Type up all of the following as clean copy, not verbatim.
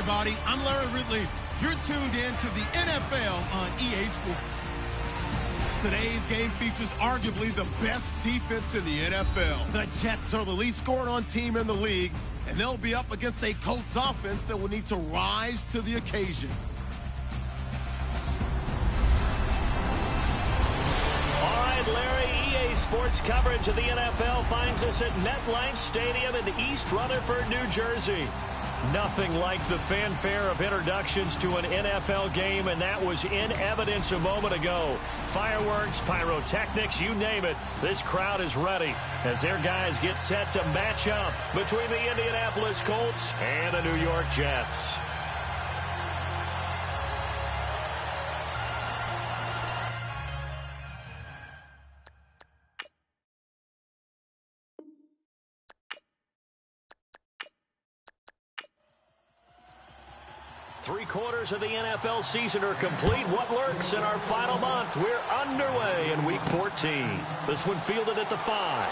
everybody. I'm Larry Ridley. You're tuned in to the NFL on EA Sports. Today's game features arguably the best defense in the NFL. The Jets are the least scored on team in the league, and they'll be up against a Colts offense that will need to rise to the occasion. All right, Larry, EA Sports coverage of the NFL finds us at MetLife Stadium in East Rutherford, New Jersey. Nothing like the fanfare of introductions to an NFL game, and that was in evidence a moment ago. Fireworks, pyrotechnics, you name it. This crowd is ready as their guys get set to match up between the Indianapolis Colts and the New York Jets. Three-quarters of the NFL season are complete. What lurks in our final month? We're underway in Week 14. This one fielded at the 5.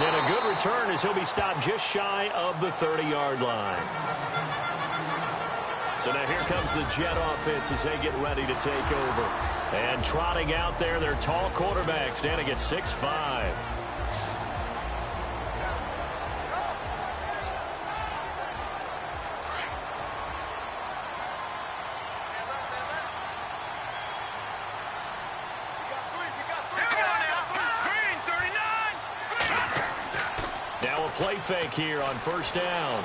And a good return as he'll be stopped just shy of the 30-yard line. So now here comes the Jet offense as they get ready to take over. And trotting out there, their tall quarterback standing at 6'5". Play fake here on first down.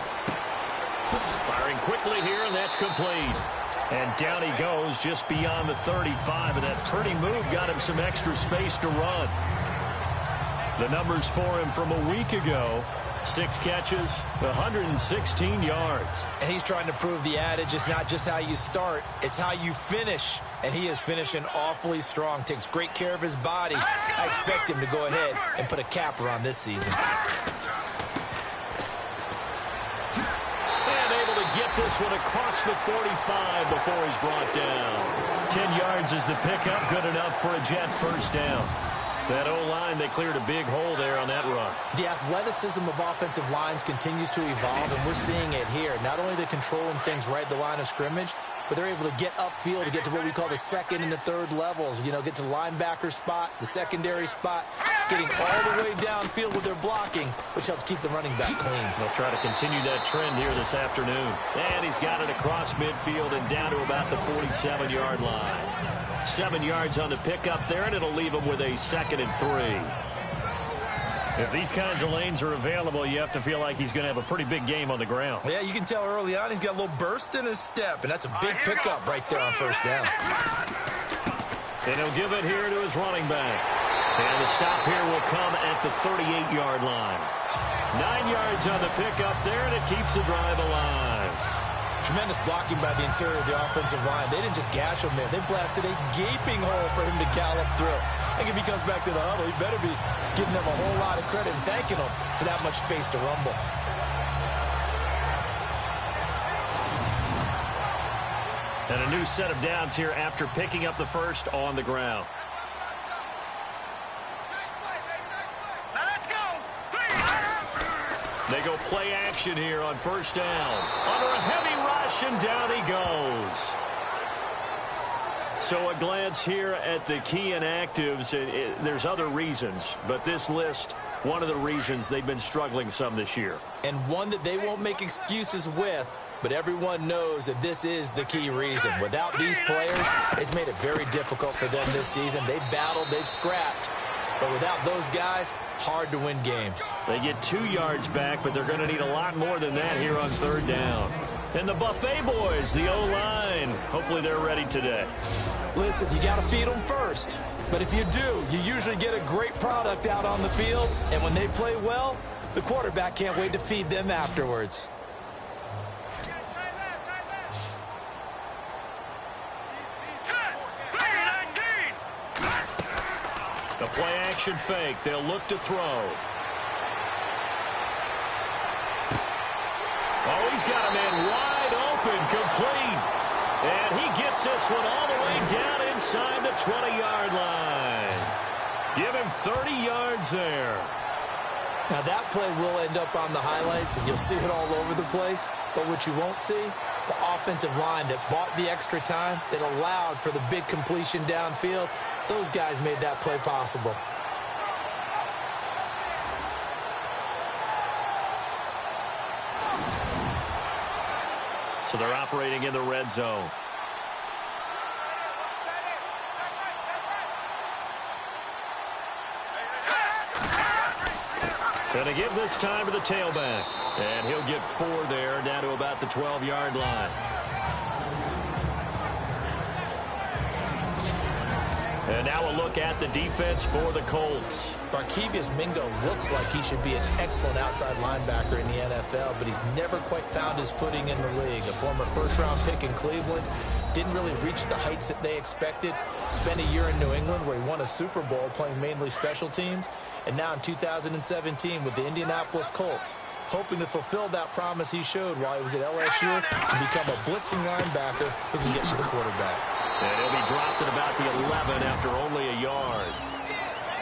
Firing quickly here, and that's complete. And down he goes just beyond the 35, and that pretty move got him some extra space to run. The numbers for him from a week ago: 6 catches, 116 yards. And he's trying to prove the adage, it's not just how you start, it's how you finish. And he is finishing awfully strong, takes great care of his body. I expect him to go ahead and put a capper on this season. This one across the 45 before he's brought down. 10 yards is the pickup, good enough for a Jet first down. That O-line, they cleared a big hole there on that run. The athleticism of offensive lines continues to evolve, and we're seeing it here. Not only they're controlling things right at the line of scrimmage, but they're able to get upfield to get to what we call the second and the third levels. You know, get to linebacker spot, the secondary spot, getting all the way downfield with their blocking, which helps keep the running back clean. They'll try to continue that trend here this afternoon. And he's got it across midfield and down to about the 47-yard line. 7 yards on the pickup there, and it'll leave him with a 2nd and 3. If these kinds of lanes are available, you have to feel like he's going to have a pretty big game on the ground. Yeah, you can tell early on he's got a little burst in his step, and that's a big pickup right there on first down. And he'll give it here to his running back. And the stop here will come at the 38-yard line. 9 yards on the pickup there, and it keeps the drive alive. Tremendous blocking by the interior of the offensive line. They didn't just gash him there. They blasted a gaping hole for him to gallop through. I think if he comes back to the huddle, he better be giving them a whole lot of credit and thanking them for that much space to rumble. And a new set of downs here after picking up the first on the ground. They go play action here on first down. Under a heavy rush, and down he goes. So a glance here at the key inactives. There's other reasons, but this list, one of the reasons they've been struggling some this year. And one that they won't make excuses with, but everyone knows that this is the key reason. Without these players, it's made it very difficult for them this season. They've battled, they've scrapped. But without those guys, hard to win games. They get 2 yards back, but they're going to need a lot more than that here on third down. And the Buffet boys, the O-line, hopefully they're ready today. Listen, you got to feed them first. But if you do, you usually get a great product out on the field. And when they play well, the quarterback can't wait to feed them afterwards. The play action fake. They'll look to throw. Oh, he's got a man wide open, complete. And he gets this one all the way down inside the 20-yard line. Give him 30 yards there. Now, that play will end up on the highlights, and you'll see it all over the place. But what you won't see, the offensive line that bought the extra time, that allowed for the big completion downfield, those guys made that play possible. So they're operating in the red zone. Going to give this time to the tailback. And he'll get 4 there, down to about the 12-yard line. And now a look at the defense for the Colts. Barkevius Mingo looks like he should be an excellent outside linebacker in the NFL, but he's never quite found his footing in the league. A former first-round pick in Cleveland, didn't really reach the heights that they expected. Spent a year in New England where he won a Super Bowl playing mainly special teams. And now in 2017 with the Indianapolis Colts, hoping to fulfill that promise he showed while he was at LSU and become a blitzing linebacker who can get to the quarterback. And he'll be dropped at about the 11 after only a yard.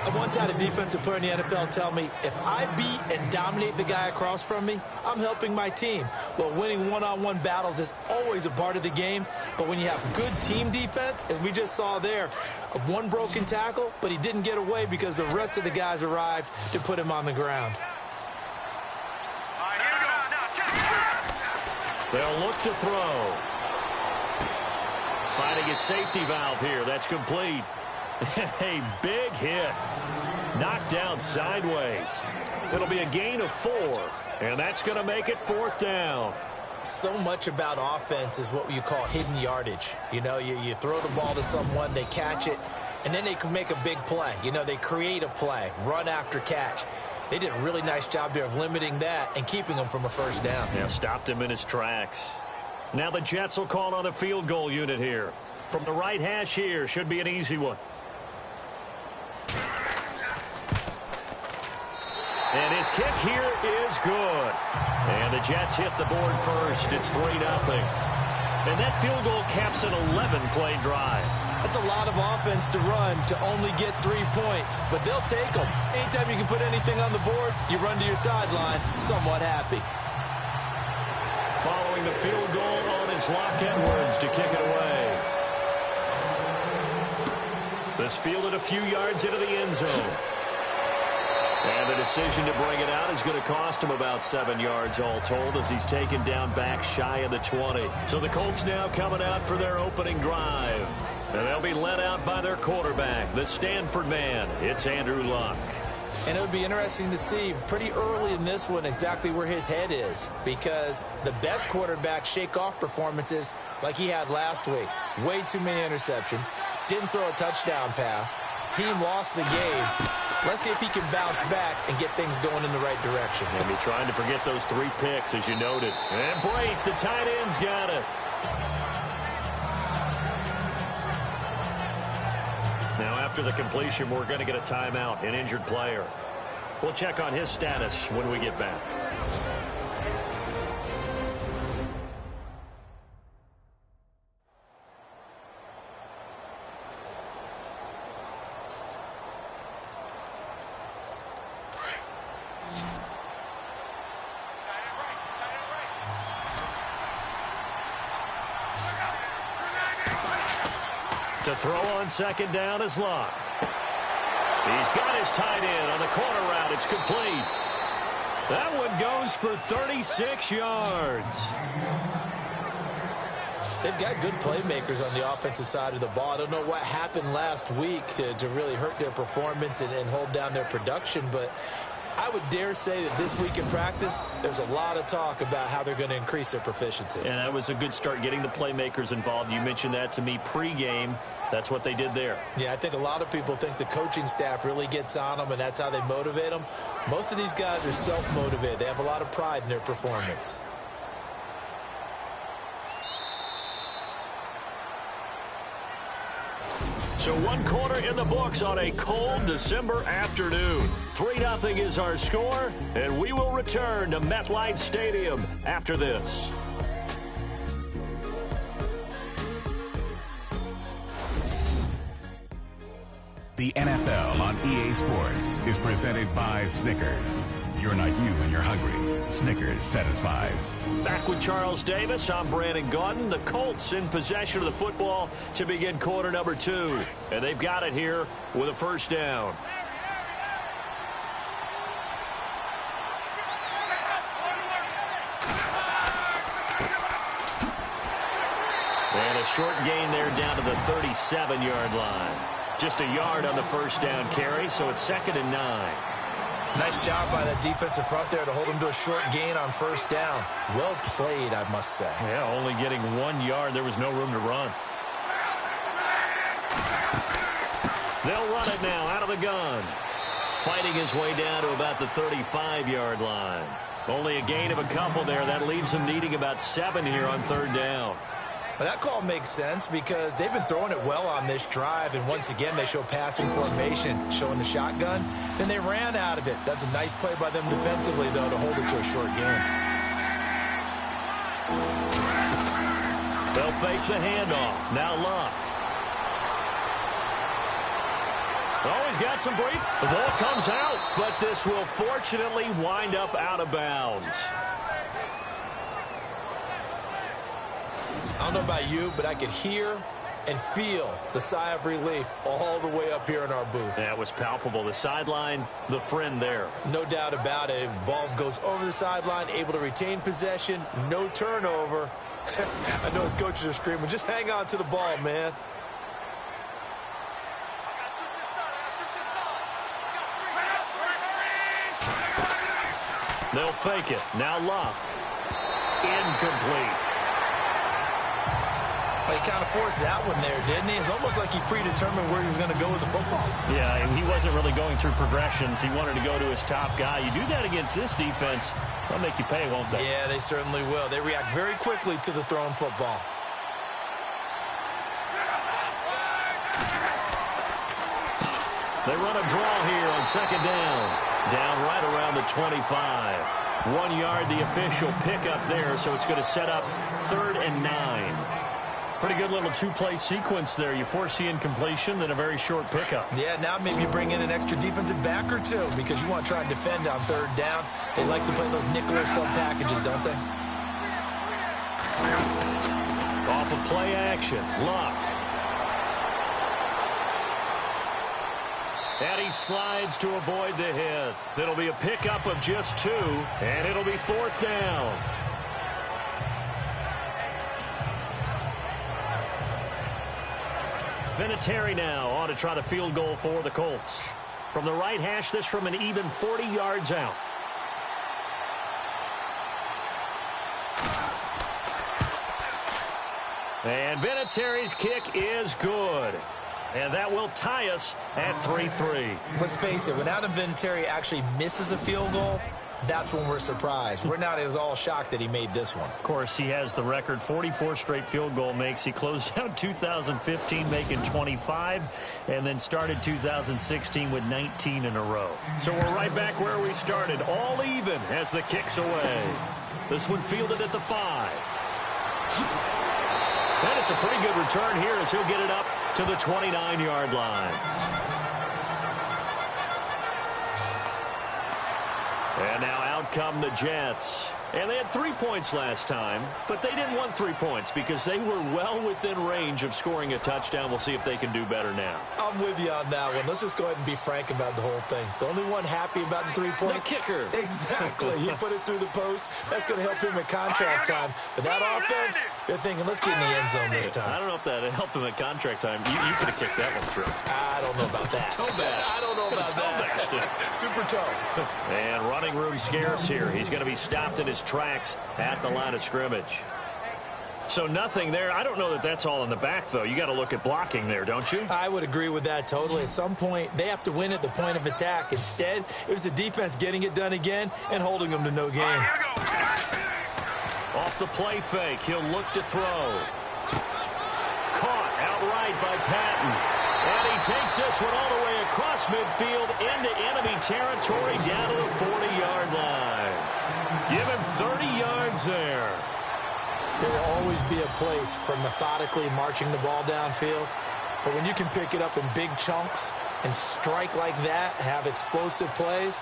I once had a defensive player in the NFL tell me, if I beat and dominate the guy across from me, I'm helping my team. Well, winning one-on-one battles is always a part of the game, but when you have good team defense, as we just saw there, one broken tackle, but he didn't get away because the rest of the guys arrived to put him on the ground. They'll look to throw. Finding a safety valve here. That's complete. A big hit. Knocked down sideways. It'll be a gain of 4, and that's going to make it 4th down. So much about offense is what you call hidden yardage. You know, you throw the ball to someone, they catch it, and then they can make a big play. You know, they create a play, run after catch. They did a really nice job there of limiting that and keeping him from a first down. Yeah, stopped him in his tracks. Now the Jets will call on a field goal unit here. From the right hash here, should be an easy one. And his kick here is good. And the Jets hit the board first. It's 3-0. And that field goal caps an 11-play drive. That's a lot of offense to run to only get 3 points, but they'll take them. Anytime you can put anything on the board, you run to your sideline somewhat happy. Following the field goal on is Locke Edwards to kick it away. This fielded a few yards into the end zone. And the decision to bring it out is going to cost him about 7 yards all told as he's taken down back shy of the 20. So the Colts now coming out for their opening drive. And they'll be led out by their quarterback, the Stanford man. It's Andrew Luck. And it would be interesting to see pretty early in this one exactly where his head is, because the best quarterbacks shake off performances like he had last week. Way too many interceptions. Didn't throw a touchdown pass. Team lost the game. Let's see if he can bounce back and get things going in the right direction. And be trying to forget those 3 picks, as you noted. And Brate, the tight end's got it. Now, after the completion, we're going to get a timeout, an injured player. We'll check on his status when we get back. To throw on second down is Locke. He's got his tight end on the corner route. It's complete. That one goes for 36 yards. They've got good playmakers on the offensive side of the ball. I don't know what happened last week to really hurt their performance and hold down their production, but I would dare say that this week in practice, there's a lot of talk about how they're going to increase their proficiency. And that was a good start, getting the playmakers involved. You mentioned that to me pregame. That's what they did there. Yeah, I think a lot of people think the coaching staff really gets on them, and that's how they motivate them. Most of these guys are self-motivated. They have a lot of pride in their performance. So 1 quarter in the books on a cold December afternoon. 3-0 is our score, and we will return to MetLife Stadium after this. The NFL on EA Sports is presented by Snickers, You're not you and you're hungry. Snickers satisfies. Back with Charles Davis, I'm Brandon Gaudin. The Colts in possession of the football to begin quarter number 2. And they've got it here with a first down. And a short gain there down to the 37-yard line. Just a yard on the first down carry, so it's 2nd and 9. Nice job by that defensive front there to hold him to a short gain on first down. Well played, I must say. Yeah, only getting 1 yard. There was no room to run. They'll run it now out of the gun. Fighting his way down to about the 35-yard line. Only a gain of a couple there. That leaves him needing about 7 here on 3rd down. Well, that call makes sense because they've been throwing it well on this drive, and once again they show passing formation, showing the shotgun. Then they ran out of it. That's a nice play by them defensively, though, to hold it to a short gain. They'll fake the handoff. Now Luck. Oh, he's got some break. The ball comes out, but this will fortunately wind up out of bounds. I don't know about you, but I could hear and feel the sigh of relief all the way up here in our booth. That was palpable. The sideline, the friend there. No doubt about it. Ball goes over the sideline, able to retain possession, no turnover. I know his coaches are screaming, just hang on to the ball, man. They'll fake it. Now Luck. Incomplete. He kind of forced that one there, didn't he? It's almost like he predetermined where he was going to go with the football. Yeah, and he wasn't really going through progressions. He wanted to go to his top guy. You do that against this defense, they'll make you pay, won't they? Yeah, they certainly will. They react very quickly to the thrown football. They run a draw here on 2nd down. Down right around the 25. 1 yard, the official pickup there, so it's going to set up 3rd and 9. Pretty good little 2-play sequence there. You force the incompletion, then a very short pickup. Yeah, now maybe you bring in an extra defensive back or two because you want to try and defend on 3rd down. They like to play those nickel or sub packages, don't they? Off of play action. Luck. And he slides to avoid the hit. It'll be a pickup of just 2, and it'll be 4th down. Vinatieri now on to try to field goal for the Colts. From the right hash, this from an even 40 yards out. And Vinatieri's kick is good. And that will tie us at 3-3. Let's face it, when Adam Vinatieri actually misses a field goal, that's when we're surprised. We're not as all shocked that he made this one. Of course, he has the record, 44 straight field goal makes. He closed out 2015 making 25, and then started 2016 with 19 in a row. So we're right back where we started, all even as the kick's away. This one fielded at the 5. And it's a pretty good return here as he'll get it up to the 29-yard line. And now out come the Jets. And they had 3 points last time, but they didn't want 3 points because they were well within range of scoring a touchdown. We'll see if they can do better now. I'm with you on that one. Let's just go ahead and be frank about the whole thing. The only one happy about the 3-point. The kicker. Exactly. He put it through the post. That's going to help him at contract time. But that offense, they're thinking, let's get in the end zone this time. I don't know if that helped him at contract time. You could have kicked that one through. I don't know about that. Toe bash. I don't know about that. Super toe. And running room scarce here. He's going to be stopped in his tracks at the line of scrimmage. So nothing there. I don't know that that's all in the back, though. You got to look at blocking there, don't you? I would agree with that totally. At some point, they have to win at the point of attack. Instead, it was the defense getting it done again and holding them to no gain. Off the play fake, he'll look to throw. Caught outright by Patton. And he takes this one all the way across midfield into enemy territory down to the 40-yard line. Give him 30 yards there. There will always be a place for methodically marching the ball downfield. But when you can pick it up in big chunks and strike like that, have explosive plays,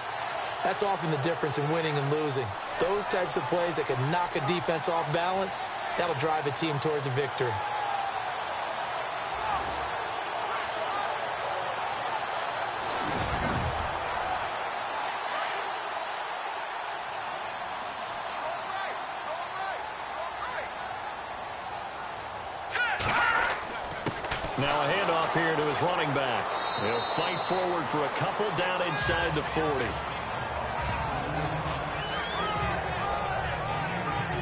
That's often the difference in winning and losing. Those types of plays that can knock a defense off balance, that'll drive a team towards a victory. Now a handoff here to his running back. He'll fight forward for a couple down inside the 40.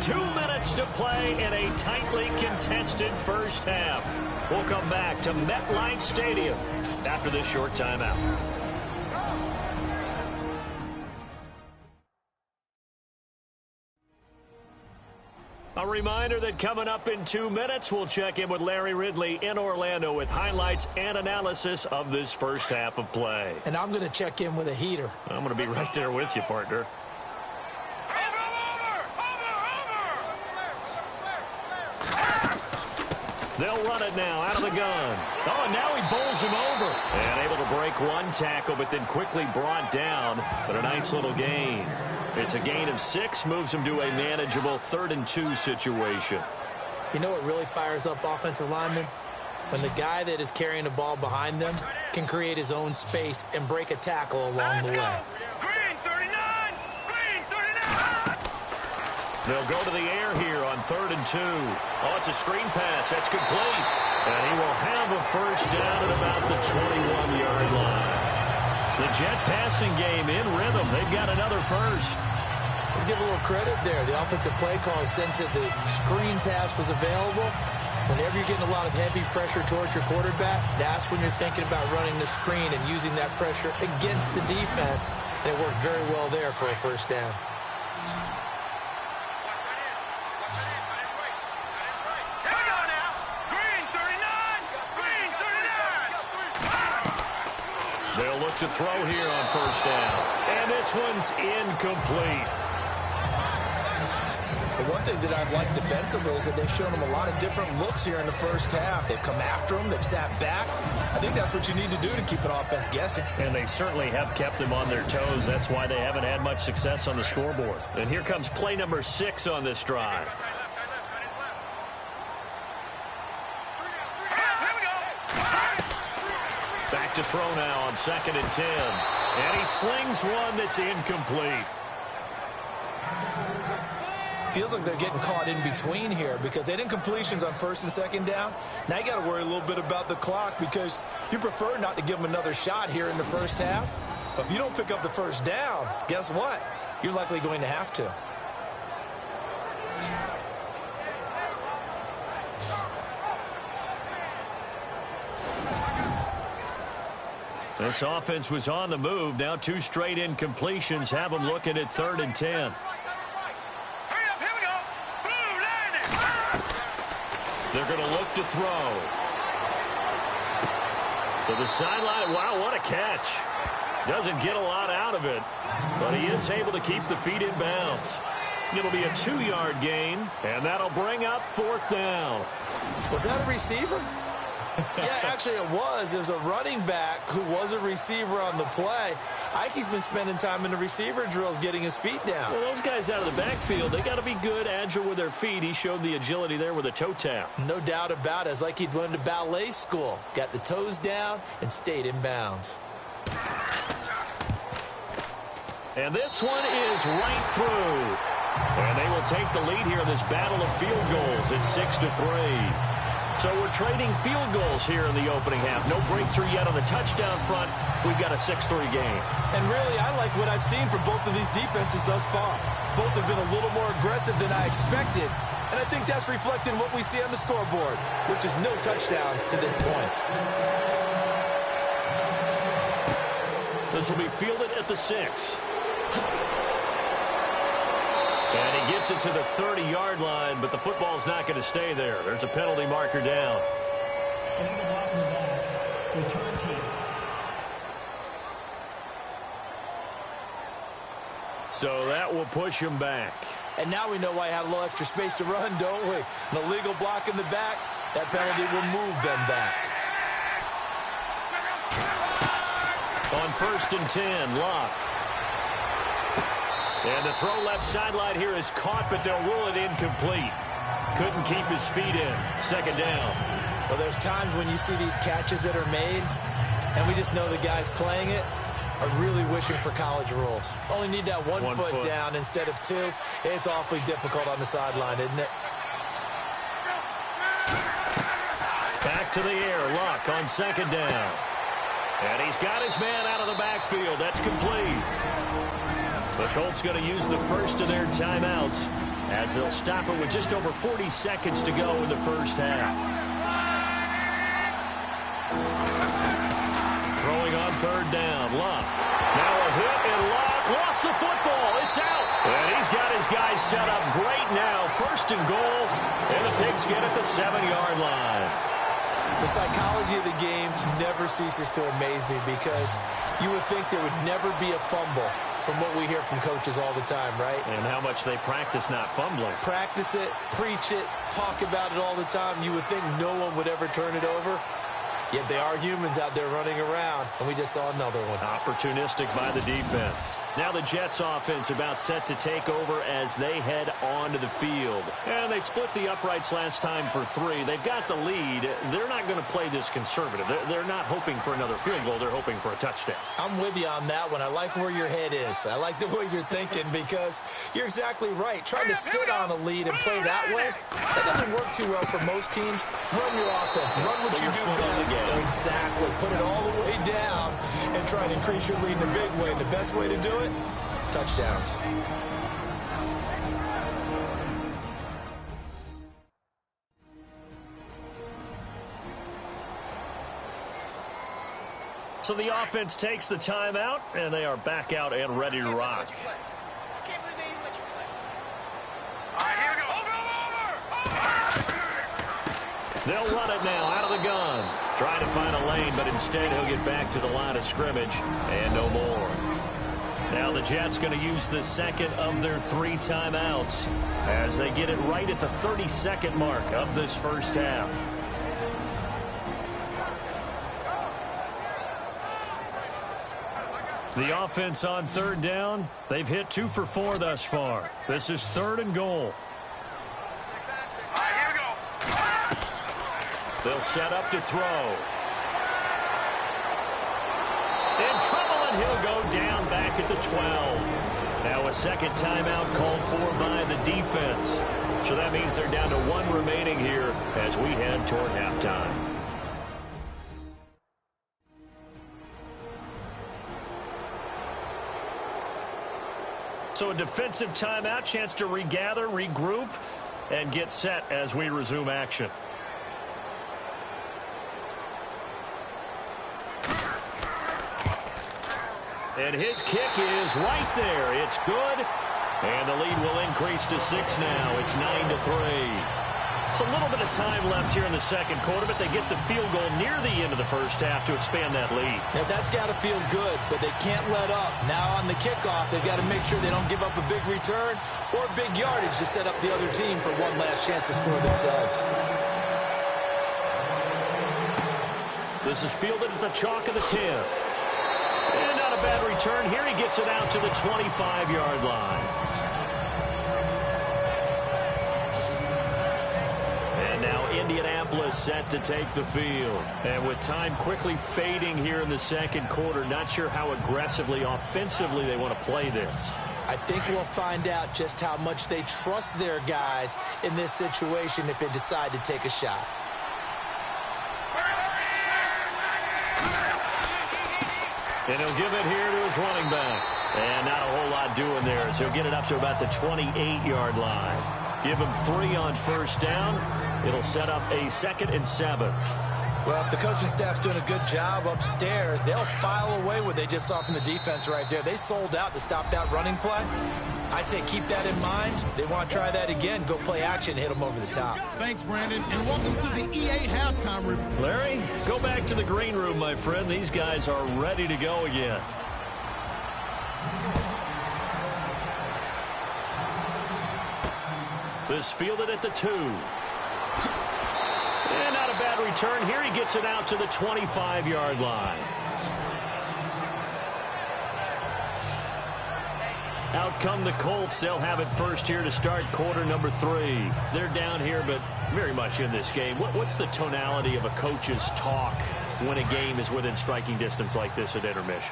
2 minutes to play in a tightly contested first half. We'll come back to MetLife Stadium after this short timeout. A reminder that coming up in 2 minutes, we'll check in with Larry Ridley in Orlando with highlights and analysis of this first half of play. And I'm going to check in with a heater. I'm going to be right there with you, partner. They'll run it now out of the gun. Oh, and now he bowls him over. And able to break one tackle, but then quickly brought down. But a nice little gain. It's a gain of 6, moves him to a manageable 3rd and 2 situation. You know what really fires up offensive linemen? When the guy that is carrying the ball behind them can create his own space and break a tackle along the way. Green 39! Green 39! They'll go to the air here on 3rd and 2. Oh, it's a screen pass. That's complete. And he will have a first down at about the 21-yard line. The Jet passing game in rhythm. They've got another first. Let's give a little credit there. The offensive play caller sensed that the screen pass was available. Whenever you're getting a lot of heavy pressure towards your quarterback, that's when you're thinking about running the screen and using that pressure against the defense. And it worked very well there for a first down. They'll look to throw here on first down. And this one's incomplete. The one thing that I've liked defensively is that they've shown them a lot of different looks here in the first half. They've come after them. They've sat back. I think that's what you need to do to keep an offense guessing. And they certainly have kept them on their toes. That's why they haven't had much success on the scoreboard. And here comes play number 6 on this drive. Back to throw now on 2nd and 10. And he slings one that's incomplete. Feels like they're getting caught in between here because they didn't completions on 1st and 2nd down. Now you got to worry a little bit about the clock because you prefer not to give them another shot here in the first half. But if you don't pick up the first down, guess what? You're likely going to have to. This offense was on the move. Now 2 straight incompletions have them looking at 3rd and 10. They're going to look to throw. To the sideline. Wow, what a catch. Doesn't get a lot out of it, but he is able to keep the feet in bounds. It'll be a 2-yard gain, and that'll bring up 4th down. Was that a receiver? Yeah, actually it was. It was a running back who was a receiver on the play. Ike's been spending time in the receiver drills getting his feet down. Well, those guys out of the backfield, they got to be good, agile with their feet. He showed the agility there with a toe tap. No doubt about it. It's like he'd went to ballet school. Got the toes down and stayed in bounds. And this one is right through. And they will take the lead here in this battle of field goals at 6-3. So we're trading field goals here in the opening half. No breakthrough yet on the touchdown front. We've got a 6-3 game. And really, I like what I've seen from both of these defenses thus far. Both have been a little more aggressive than I expected. And I think that's reflected in what we see on the scoreboard, which is no touchdowns to this point. This will be fielded at the 6. And he gets it to the 30-yard line, but the football's not going to stay there. There's a penalty marker down. Illegal block in the back. Return team. So that will push him back. And now we know why I had a little extra space to run, don't we? An illegal block in the back, that penalty will move them back. On 1st and 10, Locke. And the throw left sideline here is caught, but they'll rule it incomplete. Couldn't keep his feet in. Second down. Well, there's times when you see these catches that are made, and we just know the guys playing it are really wishing for college rules. Only need that one foot down instead of two. It's awfully difficult on the sideline, isn't it? Back to the air. Luck on second down. And he's got his man out of the backfield. That's complete. The Colts going to use the first of their timeouts as they'll stop it with just over 40 seconds to go in the first half. Throwing on third down. Luck. Now a hit, and Luck lost the football. It's out. And he's got his guys set up great now. First and goal. And the Pigskin at the 7-yard line. The psychology of the game never ceases to amaze me because you would think there would never be a fumble from what we hear from coaches all the time, right? And how much they practice not fumbling. Practice it, preach it, talk about it all the time. You would think no one would ever turn it over. Yet they are humans out there running around, and we just saw another one. Opportunistic by the defense. Now the Jets offense about set to take over as they head onto the field. And they split the uprights last time for 3. They've got the lead. They're not going to play this conservative. They're not hoping for another field goal. They're hoping for a touchdown. I'm with you on that one. I like where your head is. I like the way you're thinking because you're exactly right. Trying to sit on a lead and play that way, that doesn't work too well for most teams. Run your offense. Run what you do best. Exactly. Put it all the way down and try to increase your lead in a big way. And the best way to do it, touchdowns. So the offense takes the timeout, and they are back out and ready to rock. They'll run it now out of the gun. Trying to find a lane, but instead he'll get back to the line of scrimmage and no more. Now the Jets going to use the second of their 3 timeouts as they get it right at the 30-second mark of this first half. The offense on third down, they've hit 2 for 4 thus far. This is 3rd and goal. They'll set up to throw. In trouble, and he'll go down back at the 12. Now a second timeout called for by the defense. So that means they're down to 1 remaining here as we head toward halftime. So a defensive timeout, chance to regather, regroup, and get set as we resume action. And his kick is right there. It's good. And the lead will increase to 6 now. It's 9-3. It's a little bit of time left here in the second quarter, but they get the field goal near the end of the first half to expand that lead. Now, that's got to feel good, but they can't let up. Now on the kickoff, they've got to make sure they don't give up a big return or big yardage to set up the other team for one last chance to score themselves. This is fielded at the chalk of the 10. And not a bad return here. He gets it out to the 25-yard line. And now Indianapolis set to take the field. And with time quickly fading here in the second quarter, not sure how aggressively, offensively they want to play this. I think we'll find out just how much they trust their guys in this situation if they decide to take a shot. And he'll give it here to his running back. And not a whole lot doing there, so he'll get it up to about the 28-yard line. Give him 3 on first down. It'll set up a 2nd and 7. Well, if the coaching staff's doing a good job upstairs, they'll file away what they just saw from the defense right there. They sold out to stop that running play. I'd say keep that in mind. They want to try that again. Go play action, hit them over the top. Thanks, Brandon, and welcome to the EA Halftime Review. Larry, go back to the green room, my friend. These guys are ready to go again. This fielded at the 2. And not a bad return here. He gets it out to the 25-yard line. Out come the Colts. They'll have it first here to start quarter number 3. They're down here, but very much in this game. What's the tonality of a coach's talk when a game is within striking distance like this at intermission?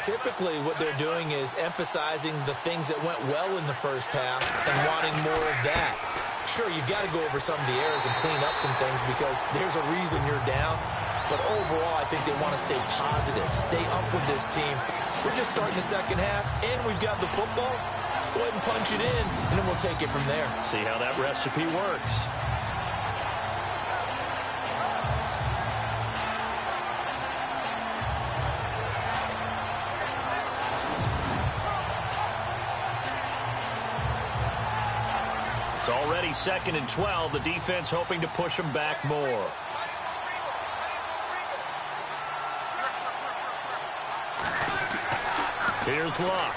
Typically, what they're doing is emphasizing the things that went well in the first half and wanting more of that. Sure, you've got to go over some of the errors and clean up some things because there's a reason you're down. But overall, I think they want to stay positive, stay up with this team. We're just starting the second half, and we've got the football. Let's go ahead and punch it in, and then we'll take it from there. See how that recipe works. It's already 2nd and 12. The defense hoping to push them back more. Here's Luck.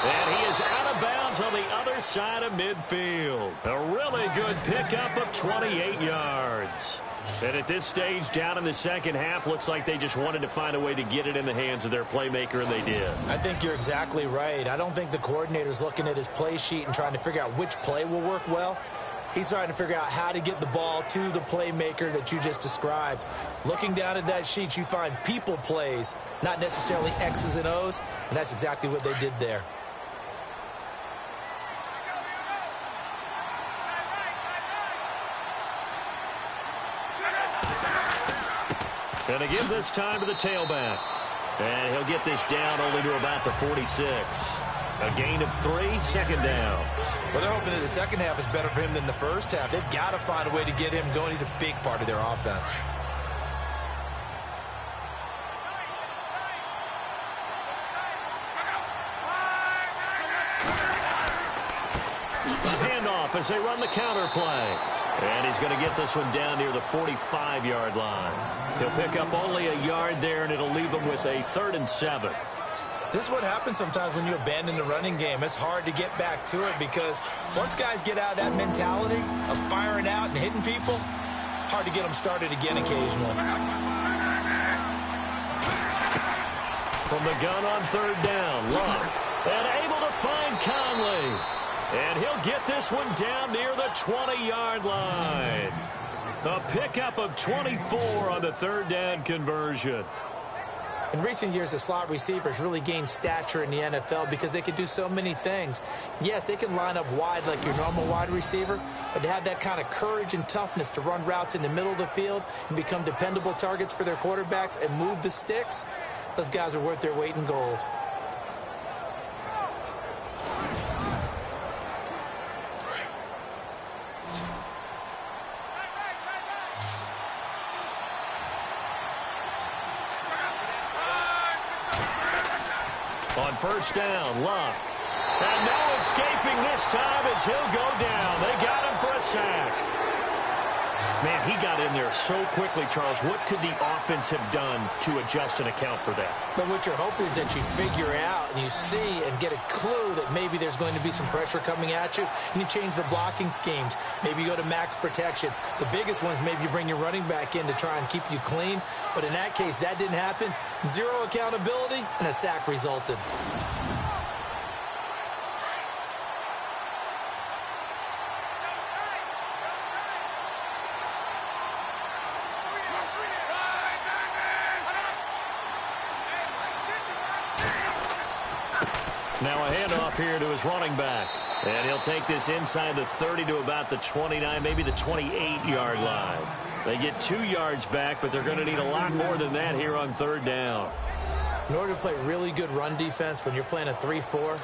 And he is out of bounds on the other side of midfield. A really good pickup of 28 yards. And at this stage, down in the second half, looks like they just wanted to find a way to get it in the hands of their playmaker, and they did. I think you're exactly right. I don't think the coordinator's looking at his play sheet and trying to figure out which play will work well. He's trying to figure out how to get the ball to the playmaker that you just described. Looking down at that sheet, you find people plays, not necessarily X's and O's, and that's exactly what they did there. And again this time to the tailback. And he'll get this down only to about the 46. A gain of 3, 2nd down. Well, they're hoping that the second half is better for him than the first half. They've got to find a way to get him going. He's a big part of their offense. Handoff as they run the counter play. And he's going to get this one down near the 45-yard line. He'll pick up only a yard there, and it'll leave him with a 3rd and 7. This is what happens sometimes when you abandon the running game. It's hard to get back to it because once guys get out of that mentality of firing out and hitting people, hard to get them started again occasionally. From the gun on 3rd down, Luck. And able to find Conley. And he'll get this one down near the 20-yard line. A pickup of 24 on the 3rd down conversion. In recent years, the slot receivers really gained stature in the NFL because they can do so many things. Yes, they can line up wide like your normal wide receiver, but to have that kind of courage and toughness to run routes in the middle of the field and become dependable targets for their quarterbacks and move the sticks, those guys are worth their weight in gold. On 1st down, Luck. And no escaping this time as he'll go down. They got him for a sack. Man, he got in there so quickly, Charles. What could the offense have done to adjust and account for that? But what you're hoping is that you figure out and you see and get a clue that maybe there's going to be some pressure coming at you, and you change the blocking schemes. Maybe you go to max protection. The biggest one is maybe you bring your running back in to try and keep you clean. But in that case, that didn't happen. Zero accountability, and a sack resulted. Now a handoff here to his running back. And he'll take this inside the 30 to about the 29, maybe the 28-yard line. They get 2 yards back, but they're going to need a lot more than that here on 3rd down. In order to play really good run defense when you're playing a 3-4,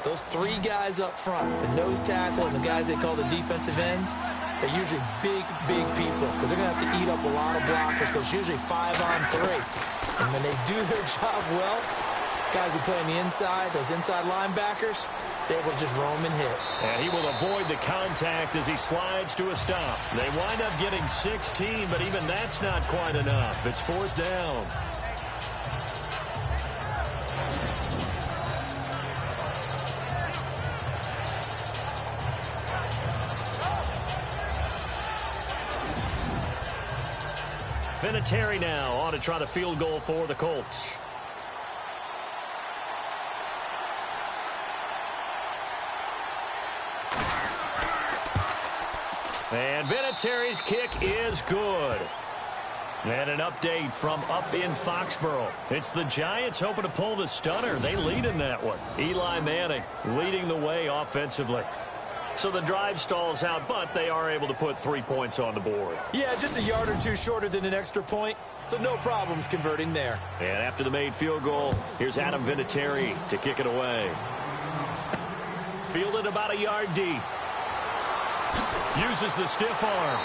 those 3 guys up front, the nose tackle and the guys they call the defensive ends, they're usually big, big people because they're going to have to eat up a lot of blockers because it's usually 5 on 3. And when they do their job well, guys who play on the inside, those inside linebackers, they will just roam and hit. And he will avoid the contact as he slides to a stop. They wind up getting 16, but even that's not quite enough. It's 4th down. Vinatieri now on to try the field goal for the Colts. And Vinatieri's kick is good. And an update from up in Foxborough. It's the Giants hoping to pull the stunner. They lead in that one. Eli Manning leading the way offensively. So the drive stalls out, but they are able to put 3 points on the board. Yeah, just a yard or two shorter than an extra point. So no problems converting there. And after the made field goal, here's Adam Vinatieri to kick it away. Fielded about a yard deep. Uses the stiff arm.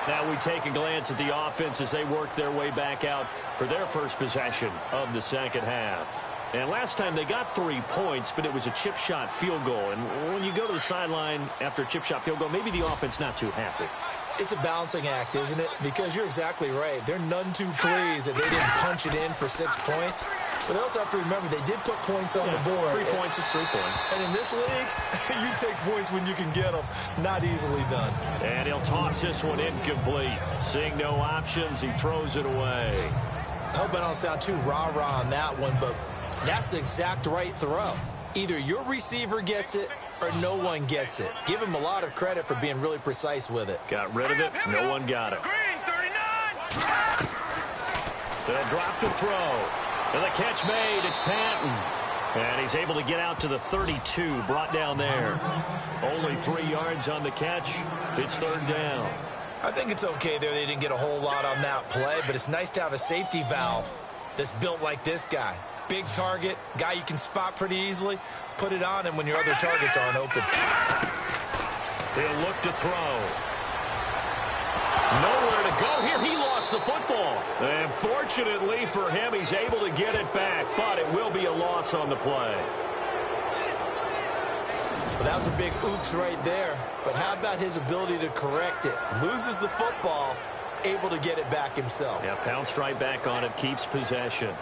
Now we take a glance at the offense as they work their way back out for their first possession of the second half. And last time they got 3 points, but it was a chip shot field goal. And when you go to the sideline after a chip shot field goal, maybe the offense not too happy. It's a balancing act, isn't it? Because you're exactly right. They're none too pleased that they didn't punch it in for 6 points. But they also have to remember they did put points on the board. 3 points is 3 points. And in this league, you take points when you can get them. Not easily done. And he'll toss this one incomplete. Seeing no options, he throws it away. I hope I don't sound too rah-rah on that one, but that's the exact right throw. Either your receiver gets it or no one gets it. Give him a lot of credit for being really precise with it. Got rid of it. No one got it. Green, 39. They'll drop to throw. And the catch made. It's Patton. And he's able to get out to the 32. Brought down there. Only 3 yards on the catch. It's third down. I think it's okay there. They didn't get a whole lot on that play, but it's nice to have a safety valve that's built like this guy. Big target, guy you can spot pretty easily. Put it on him when your other targets aren't open. He'll look to throw. Nowhere to go here. He lost the football. And fortunately for him, he's able to get it back, but it will be a loss on the play. Well, that was a big oops right there. But how about his ability to correct it? Loses the football, able to get it back himself. Yeah, pounced right back on it, keeps possession.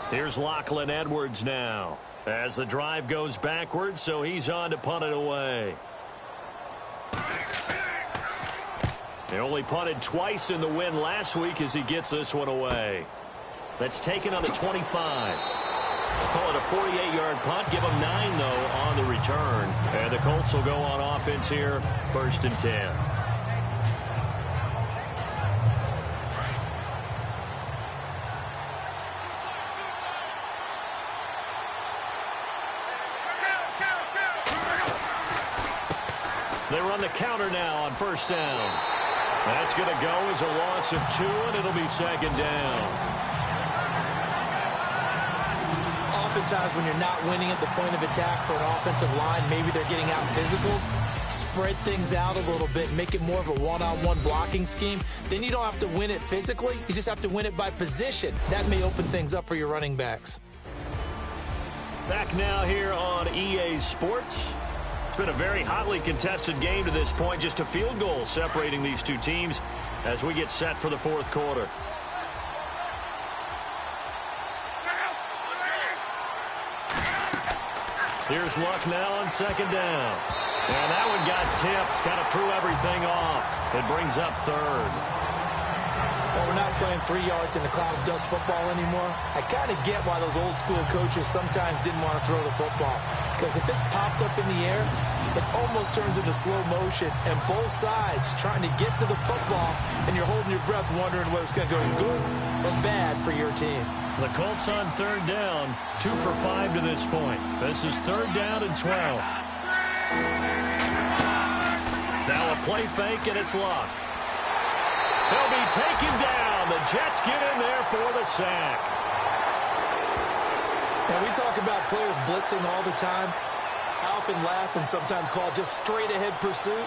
Here's Lachlan Edwards now as the drive goes backwards, so he's on to punt it away. They only punted twice in the win last week as he gets this one away. That's taken on the 25. Call it a 48-yard punt. Give him 9, though, on the return. And the Colts will go on offense here, 1st and 10. They run the counter now on 1st down. That's going to go as a loss of 2, and it'll be 2nd down. Oftentimes when you're not winning at the point of attack for an offensive line, maybe they're getting out physical, spread things out a little bit, make it more of a one-on-one blocking scheme. Then you don't have to win it physically. You just have to win it by position. That may open things up for your running backs. Back now here on EA Sports. It's been a very hotly contested game to this point. Just a field goal separating these two teams as we get set for the 4th quarter. Here's Luck now on 2nd down. And that one got tipped. Kind of threw everything off. It brings up 3rd. Well, we're not playing 3 yards in a cloud of dust football anymore. I kind of get why those old school coaches sometimes didn't want to throw the football. Because if it's popped up in the air, it almost turns into slow motion. And both sides trying to get to the football, and you're holding your breath wondering whether it's going to go good or bad for your team. The Colts on 3rd down, 2 for 5 to this point. This is 3rd down and 12. Now a play fake, and it's Luck. He'll be taken down. The Jets get in there for the sack. And we talk about players blitzing all the time. I often laugh and sometimes call it just straight-ahead pursuit.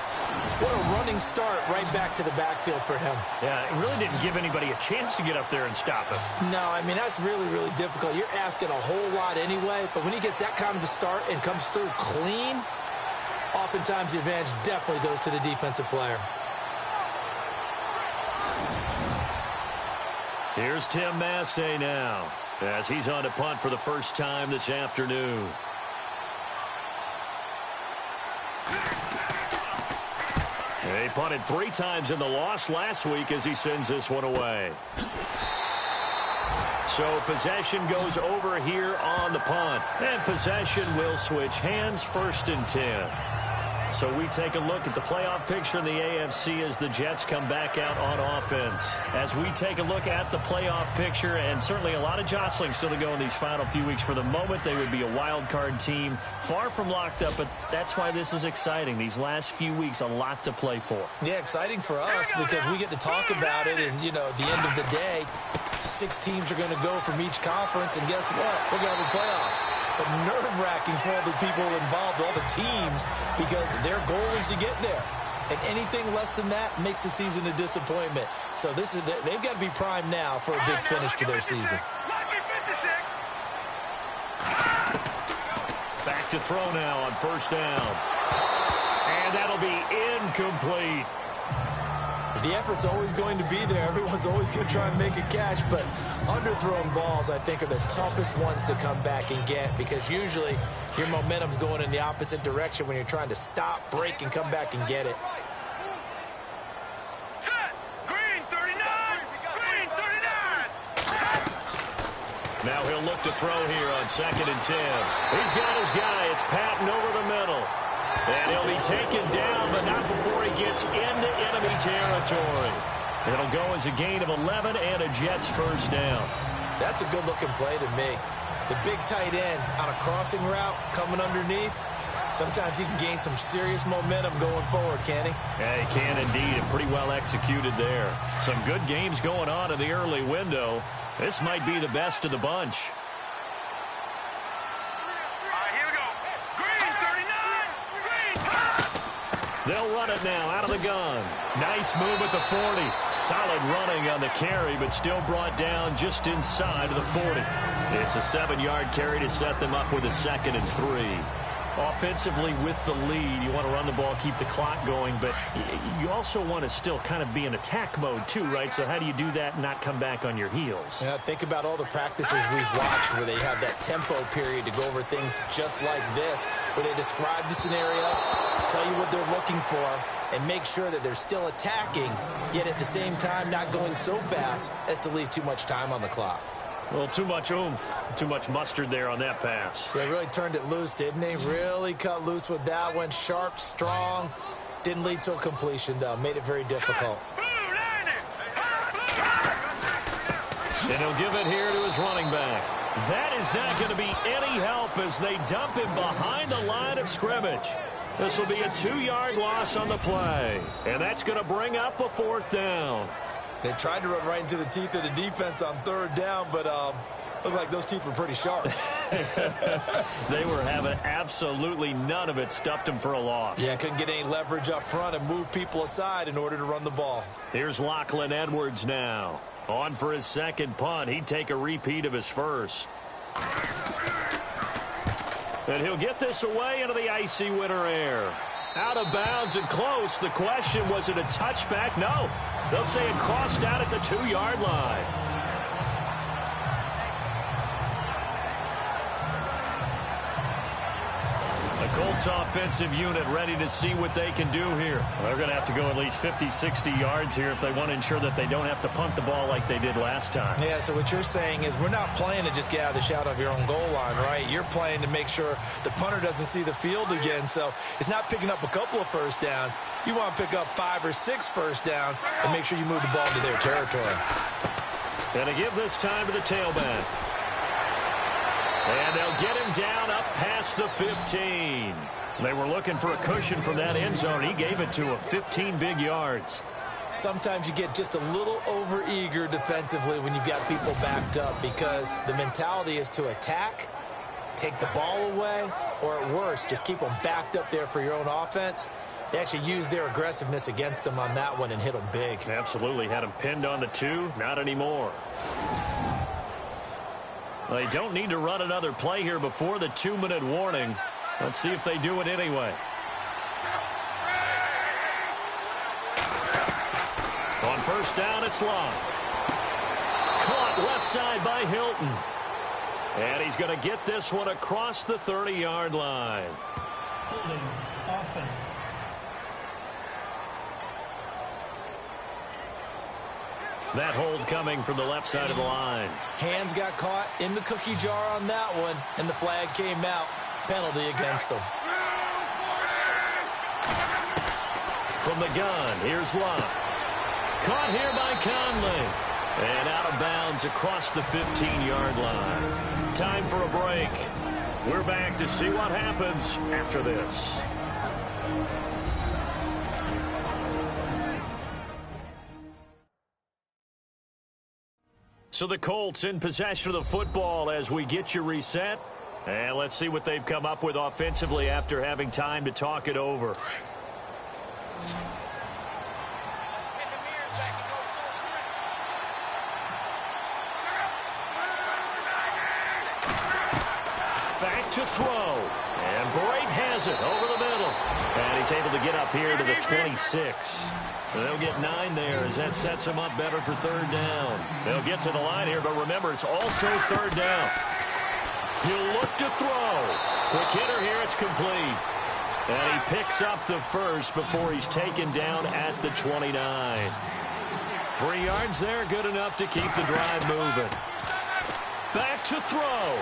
What a running start right back to the backfield for him. Yeah, it really didn't give anybody a chance to get up there and stop him. No, I mean, that's really, really difficult. You're asking a whole lot anyway, but when he gets that kind of a start and comes through clean, oftentimes the advantage definitely goes to the defensive player. Here's Tim Mastay now as he's on to punt for the first time this afternoon. He punted 3 times in the loss last week as he sends this one away. So possession goes over here on the punt. And possession will switch hands, 1st and 10. So we take a look at the playoff picture in the AFC as the Jets come back out on offense. As we take a look at the playoff picture, and certainly a lot of jostling still to go in these final few weeks. For the moment, they would be a wild card team, far from locked up, but that's why this is exciting. These last few weeks, a lot to play for. Yeah, exciting for us because we get to talk about it, and, you know, at the end of the day, 6 teams are going to go from each conference, and guess what? We're going to have a playoffs. But nerve-wracking for all the people involved, all the teams, because their goal is to get there. And anything less than that makes the season a disappointment. So they've got to be primed now for a big finish to their season. Back to throw now on 1st down. And that'll be incomplete. The effort's always going to be there. Everyone's always going to try and make a catch, but underthrown balls, I think, are the toughest ones to come back and get because usually your momentum's going in the opposite direction when you're trying to stop, break, and come back and get it. Set. Green 39. Green 39. Now he'll look to throw here on 2nd and 10. He's got his guy. It's Patton over the middle. And he'll be taken down, but not before he gets into enemy territory. It'll go as a gain of 11 and a Jets 1st down. That's a good-looking play to me. The big tight end on a crossing route coming underneath, sometimes he can gain some serious momentum going forward, can he? Yeah, he can indeed, and pretty well executed there. Some good games going on in the early window. This might be the best of the bunch. They'll run it now out of the gun. Nice move at the 40. Solid running on the carry, but still brought down just inside of the 40. It's a 7-yard carry to set them up with a 2nd and 3. Offensively with the lead, you want to run the ball, keep the clock going, but you also want to still kind of be in attack mode too, right? So how do you do that and not come back on your heels? Yeah, think about all the practices we've watched where they have that tempo period to go over things just like this, where they describe the scenario, tell you what they're looking for, and make sure that they're still attacking, yet at the same time not going so fast as to leave too much time on the clock. Well, too much oomph, too much mustard there on that pass. They really turned it loose, didn't they? Really cut loose with that one. Sharp, strong. Didn't lead to a completion, though. Made it very difficult. And he'll give it here to his running back. That is not going to be any help as they dump him behind the line of scrimmage. This will be a 2-yard loss on the play. And that's going to bring up a 4th down. They tried to run right into the teeth of the defense on 3rd down, but looked like those teeth were pretty sharp. They were having absolutely none of it. Stuffed them for a loss. Yeah, couldn't get any leverage up front and move people aside in order to run the ball. Here's Lachlan Edwards now. On for his 2nd punt. He'd take a repeat of his 1st. And he'll get this away into the icy winter air. Out of bounds and close. The question, was it a touchback? No. They'll say it crossed out at the 2-yard line. The Colts offensive unit ready to see what they can do here. They're going to have to go at least 50, 60 yards here if they want to ensure that they don't have to punt the ball like they did last time. Yeah, so what you're saying is we're not playing to just get out of the shadow of your own goal line, right? You're playing to make sure the punter doesn't see the field again. So it's not picking up a couple of 1st downs. You want to pick up 5 or 6 1st downs and make sure you move the ball into their territory. And to give this time to the tailback. And they'll get him down up past the 15. They were looking for a cushion from that end zone. He gave it to him. 15 big yards. Sometimes you get just a little over-eager defensively when you've got people backed up because the mentality is to attack, take the ball away, or at worst, just keep them backed up there for your own offense. They actually used their aggressiveness against them on that one and hit them big. Absolutely. Had him pinned on the 2. Not anymore. They don't need to run another play here before the 2-minute warning. Let's see if they do it anyway. On 1st down, it's Love. Caught left side by Hilton. And he's going to get this one across the 30-yard line. Holding offense. That hold coming from the left side of the line. Hands got caught in the cookie jar on that one, and the flag came out. Penalty against him. From the gun, here's Luck. Caught here by Conley. And out of bounds across the 15-yard line. Time for a break. We're back to see what happens after this. So the Colts in possession of the football as we get you reset. And let's see what they've come up with offensively after having time to talk it over. Back to throw. And Brate has it over the middle. And he's able to get up here to the 26. They'll get 9 there as that sets them up better for third down. They'll get to the line here, but remember, it's also third down. He'll look to throw. Quick hitter here, it's complete. And he picks up the first before he's taken down at the 29. 3 yards there, good enough to keep the drive moving. Back to throw.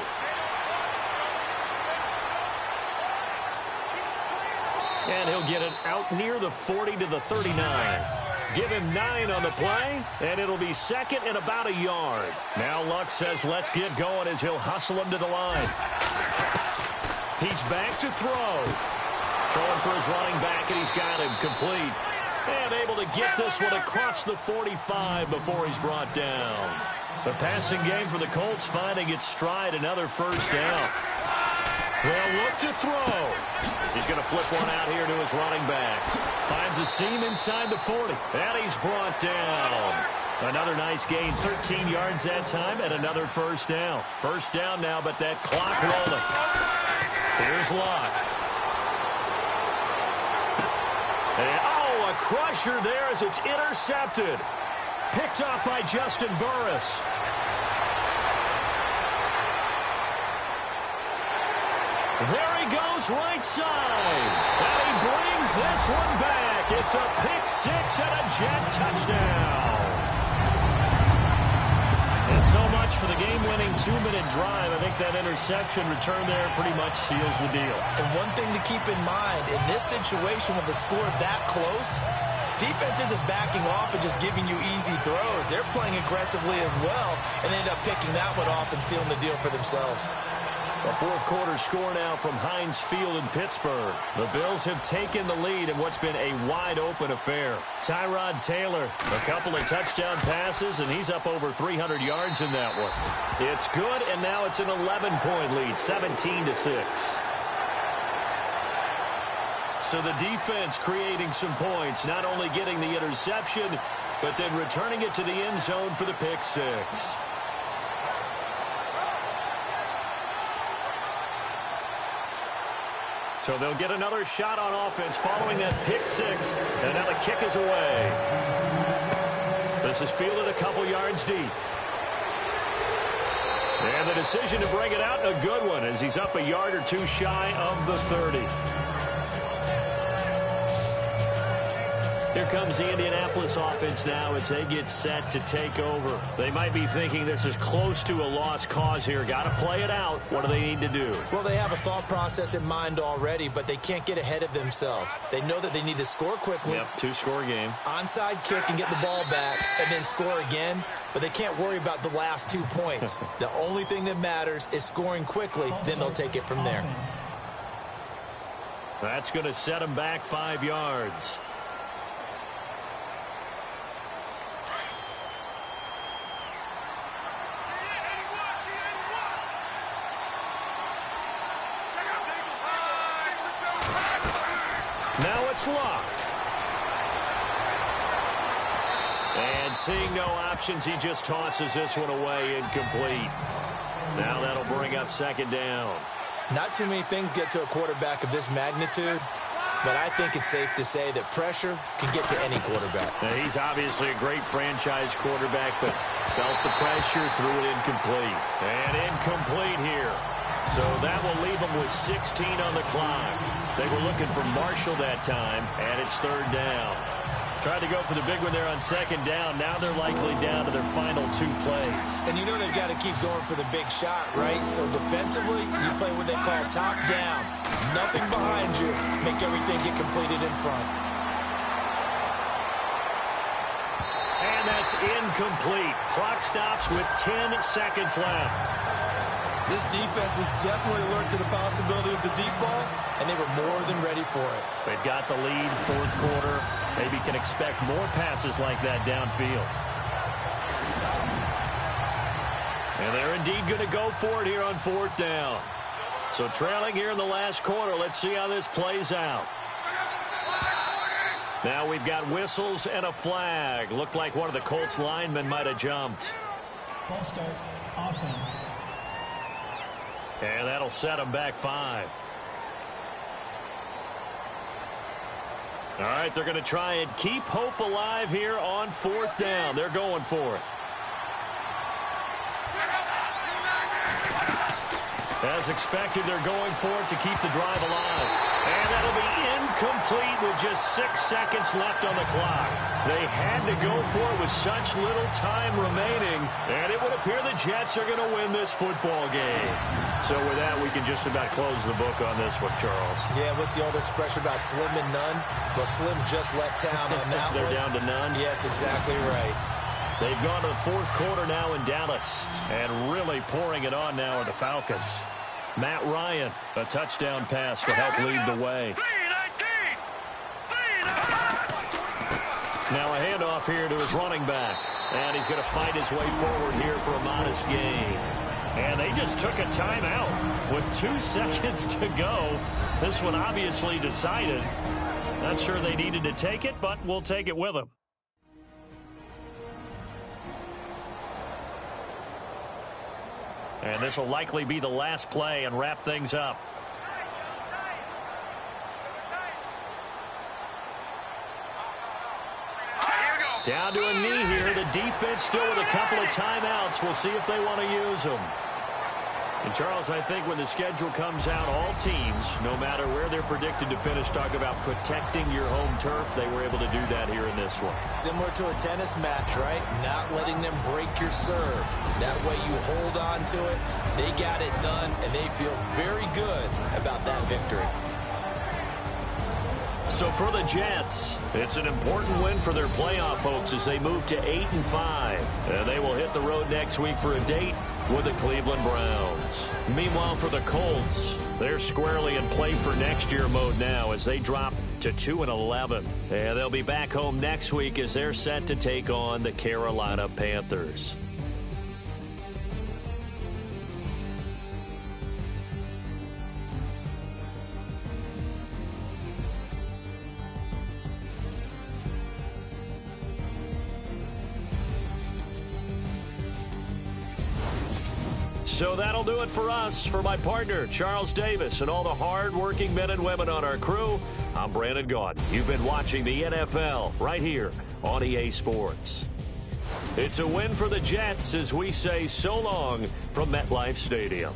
And he'll get it out near the 40 to the 39. Give him 9 on the play, and it'll be second and about a yard. Now Luck says let's get going as he'll hustle him to the line. He's back to throw. Throwing for his running back, and he's got him complete. And able to get this one across the 45 before he's brought down. The passing game for the Colts finding its stride, another first down. They'll look to throw. He's going to flip one out here to his running back. Finds a seam inside the 40. And he's brought down. Another nice gain, 13 yards that time, and another first down. First down now, but that clock rolling. Here's Luck. And, oh, a crusher there as it's intercepted. Picked off by Justin Burris. There he goes, right side. And he brings this one back. It's a pick 6 and a Jet touchdown. And so much for the game-winning 2-minute drive. I think that interception return there pretty much seals the deal. And one thing to keep in mind, in this situation with the score that close, defense isn't backing off and just giving you easy throws. They're playing aggressively as well and end up picking that one off and sealing the deal for themselves. A fourth quarter score now from Heinz Field in Pittsburgh. The Bills have taken the lead in what's been a wide-open affair. Tyrod Taylor, a couple of touchdown passes, and he's up over 300 yards in that one. It's good, and now it's an 11-point lead, 17-6. So the defense creating some points, not only getting the interception, but then returning it to the end zone for the pick 6. So they'll get another shot on offense following that pick 6, and now the kick is away. This is fielded a couple yards deep. And the decision to bring it out, a good one, as he's up a yard or two shy of the 30. Here comes the Indianapolis offense now as they get set to take over. They might be thinking this is close to a lost cause here. Got to play it out. What do they need to do? Well, they have a thought process in mind already, but they can't get ahead of themselves. They know that they need to score quickly. Yep, 2-score game. Onside kick and get the ball back and then score again, but they can't worry about the last 2 points. The only thing that matters is scoring quickly, then they'll take it from there. That's going to set them back 5 yards. Now it's Luck. And seeing no options, he just tosses this one away, incomplete. Now that'll bring up second down. Not too many things get to a quarterback of this magnitude, but I think it's safe to say that pressure can get to any quarterback. Now, he's obviously a great franchise quarterback, but felt the pressure, threw it incomplete. And incomplete here. So that will leave them with 16 on the clock. They were looking for Marshall that time, and it's third down. Tried to go for the big one there on second down. Now they're likely down to their final 2 plays. And you know they've got to keep going for the big shot, right? So defensively, you play what they call top down. Nothing behind you. Make everything get completed in front. And that's incomplete. Clock stops with 10 seconds left. This defense was definitely alert to the possibility of the deep ball, and they were more than ready for it. They've got the lead, fourth quarter. Maybe can expect more passes like that downfield. And they're indeed going to go for it here on fourth down. So trailing here in the last quarter. Let's see how this plays out. Now we've got whistles and a flag. Looked like one of the Colts linemen might have jumped. False start, offense. And that'll set them back 5. All right, they're going to try and keep hope alive here on fourth down. They're going for it. As expected, they're going for it to keep the drive alive. And that'll be incomplete with just 6 seconds left on the clock. They had to go for it with such little time remaining. And it would appear the Jets are going to win this football game. So with that, we can just about close the book on this one, Charles. Yeah, what's the old expression about slim and none? Well, Slim just left town on that They're one. down to none? Yes, exactly right. They've gone to the fourth quarter now in Dallas. And really pouring it on now are the Falcons. Matt Ryan, a touchdown pass to help lead the way. Now a handoff here to his running back. And he's going to fight his way forward here for a modest gain. And they just took a timeout with 2 seconds to go. This one obviously decided. Not sure they needed to take it, but we'll take it with them. And this will likely be the last play and wrap things up. Down to a knee here. The defense still with a couple of timeouts. We'll see if they want to use them. And, Charles, I think when the schedule comes out, all teams, no matter where they're predicted to finish, talk about protecting your home turf. They were able to do that here in this one. Similar to a tennis match, right? Not letting them break your serve. That way you hold on to it. They got it done, and they feel very good about that victory. So for the Jets, it's an important win for their playoff hopes as they move to 8-5. And they will hit the road next week for a date with the Cleveland Browns. Meanwhile, for the Colts, they're squarely in play for next year mode now as they drop to 2-11. And they'll be back home next week as they're set to take on the Carolina Panthers. So that'll do it for us. For my partner, Charles Davis, and all the hard-working men and women on our crew, I'm Brandon Gaudin. You've been watching the NFL right here on EA Sports. It's a win for the Jets as we say so long from MetLife Stadium.